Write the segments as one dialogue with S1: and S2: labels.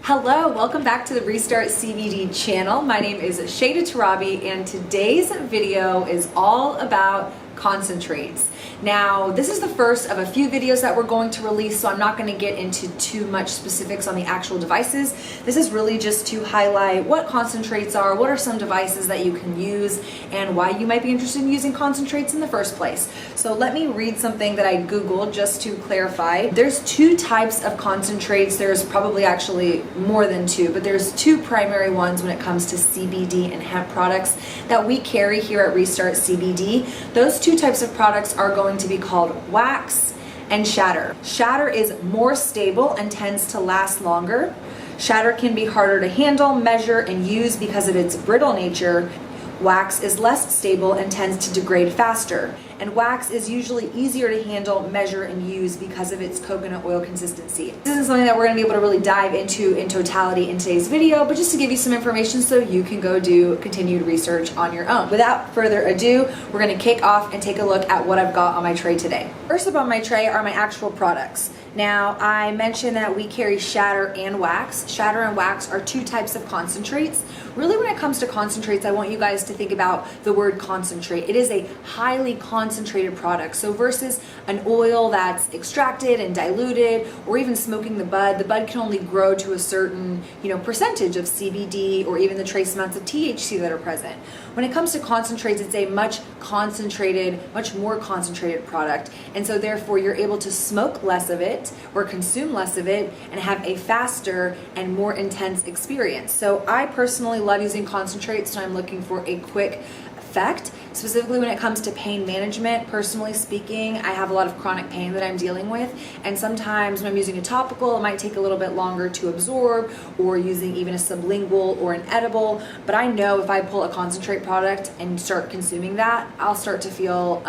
S1: Hello, welcome back to the Restart CBD channel. My name is Shayda and today's video is all about concentrates. Now, this is the first of a few videos that we're going to release, so I'm not going to get into too much specifics on the actual devices. This is really just to highlight what concentrates are, what are some devices that you can use, and why you might be interested in using concentrates in the first place. So let me read something that I Googled just to clarify. There's two types of concentrates. There's probably actually more than two, but there's two primary ones when it comes to CBD and hemp products that we carry here at Restart CBD. Those two types of products are going to be called wax and shatter. Shatter is more stable and tends to last longer. Shatter can be harder to handle, measure, and use because of its brittle nature. Wax is less stable and tends to degrade faster. And wax is usually easier to handle, measure, and use because of its coconut oil consistency. This isn't something that we're going to be able to really dive into in totality in today's video, but just to give you some information so you can go do continued research on your own. Without further ado, we're going to kick off and take a look at what I've got on my tray today. First up on my tray are my actual products. Now, I mentioned that we carry shatter and wax. Shatter and wax are two types of concentrates. Really, when it comes to concentrates, I want you guys to think about the word concentrate. It is a highly concentrated product. So versus an oil that's extracted and diluted, or even smoking the bud can only grow to a certain, percentage of CBD or even the trace amounts of THC that are present. When it comes to concentrates, it's a much more concentrated product. And so therefore, you're able to smoke less of it or consume less of it and have a faster and more intense experience. So I personally love using concentrates, so I'm looking for a quick effect. Specifically when it comes to pain management, personally speaking, I have a lot of chronic pain that I'm dealing with, and sometimes when I'm using a topical, it might take a little bit longer to absorb, or using even a sublingual or an edible. But I know if I pull a concentrate product and start consuming that, I'll start to feel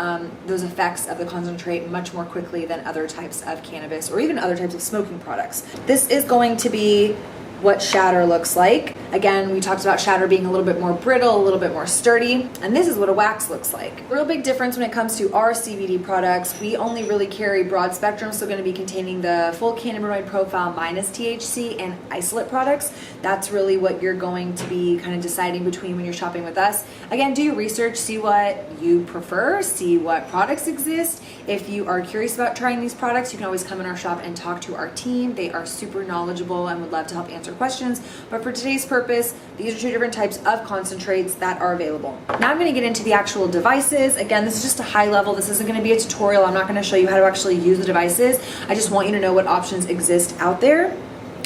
S1: those effects of the concentrate much more quickly than other types of cannabis or even other types of smoking products. This is going to be what shatter looks like. Again, we talked about shatter being a little bit more brittle, a little bit more sturdy, and this is what a wax looks like. Real big difference when it comes to our CBD products. We only really carry broad spectrum, so going to be containing the full cannabinoid profile minus THC and isolate products. That's really what you're going to be kind of deciding between when you're shopping with us. Again, do your research, see what you prefer, see what products exist. If you are curious about trying these products, you can always come in our shop and talk to our team. They are super knowledgeable and would love to help answer questions. But for today's purpose, these are two different types of concentrates that are available. Now I'm going to get into the actual devices. Again, this is just a high level. This isn't going to be a tutorial. I'm not going to show you how to actually use the devices. I just want you to know what options exist out there.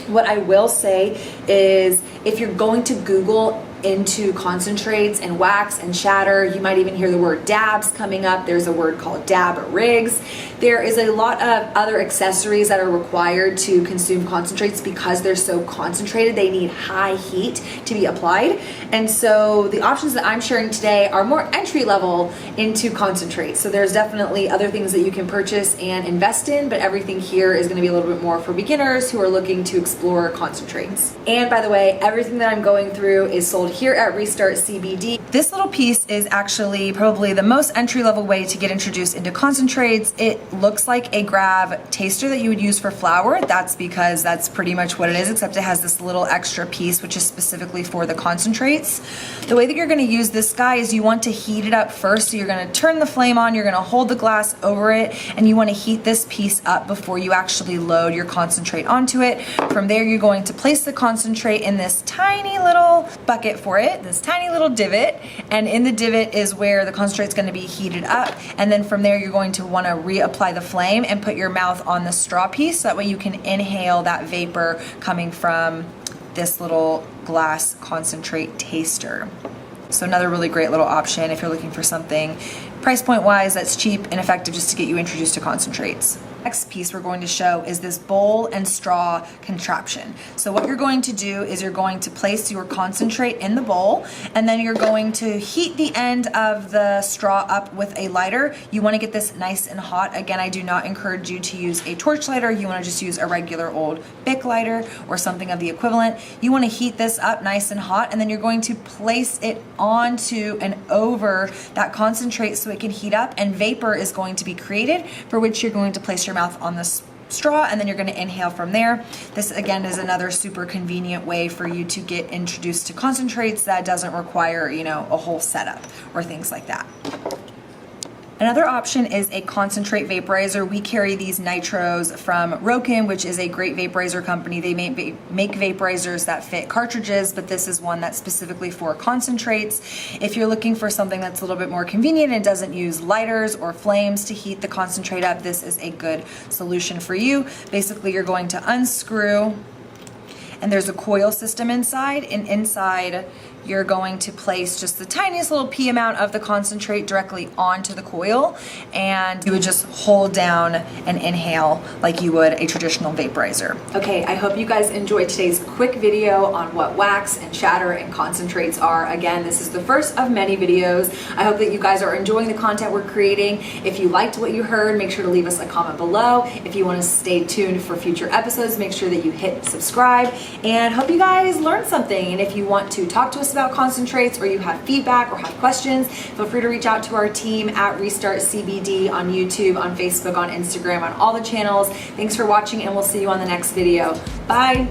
S1: What I will say is if you're going to Google into concentrates and wax and shatter, you might even hear the word dabs coming up. There's a word called dab rigs. There is a lot of other accessories that are required to consume concentrates because they're so concentrated. They need high heat to be applied. And so the options that I'm sharing today are more entry level into concentrates. So there's definitely other things that you can purchase and invest in, but everything here is going to be a little bit more for beginners who are looking to explore concentrates. And by the way, everything that I'm going through is sold here at Restart CBD. This little piece is actually probably the most entry-level way to get introduced into concentrates. It looks like a grab taster that you would use for flower. That's because that's pretty much what it is, except it has this little extra piece which is specifically for the concentrates. The way that you're going to use this guy is you want to heat it up first. So you're going to turn the flame on, you're going to hold the glass over it, and you want to heat this piece up before you actually load your concentrate onto it. From there, you're going to place the concentrate in this tiny little bucket for it, this tiny little divot, and in the divot is where the concentrate's going to be heated up, and then from there you're going to want to reapply the flame and put your mouth on the straw piece so that way you can inhale that vapor coming from this little glass concentrate taster. So another really great little option if you're looking for something price point wise that's cheap and effective just to get you introduced to concentrates. Next piece we're going to show is this bowl and straw contraption. So what you're going to do is you're going to place your concentrate in the bowl, and then you're going to heat the end of the straw up with a lighter. You want to get this nice and hot. Again, I do not encourage you to use a torch lighter. You want to just use a regular old Bic lighter or something of the equivalent. You want to heat this up nice and hot, and then you're going to place it onto and over that concentrate so it can heat up, and vapor is going to be created, for which you're going to place your mouth on this straw, and then you're going to inhale from there. This again is another super convenient way for you to get introduced to concentrates that doesn't require, you know, a whole setup or things like that. Another option is a concentrate vaporizer. We carry these nitros from Roken, which is a great vaporizer company. They make vaporizers that fit cartridges, but this is one that's specifically for concentrates. If you're looking for something that's a little bit more convenient and doesn't use lighters or flames to heat the concentrate up, this is a good solution for you. Basically, you're going to unscrew, and there's a coil system inside, and inside you're going to place just the tiniest little pea amount of the concentrate directly onto the coil, and you would just hold down and inhale like you would a traditional vaporizer. Okay, I hope you guys enjoyed today's quick video on what wax and shatter and concentrates are. Again, this is the first of many videos. I hope that you guys are enjoying the content we're creating. If you liked what you heard, make sure to leave us a comment below. If you want to stay tuned for future episodes, make sure that you hit subscribe, and hope you guys learned something. And if you want to talk to us about concentrates, or you have feedback or have questions, feel free to reach out to our team at Restart CBD on YouTube, on Facebook, on Instagram, on all the channels. Thanks for watching, and we'll see you on the next video. Bye.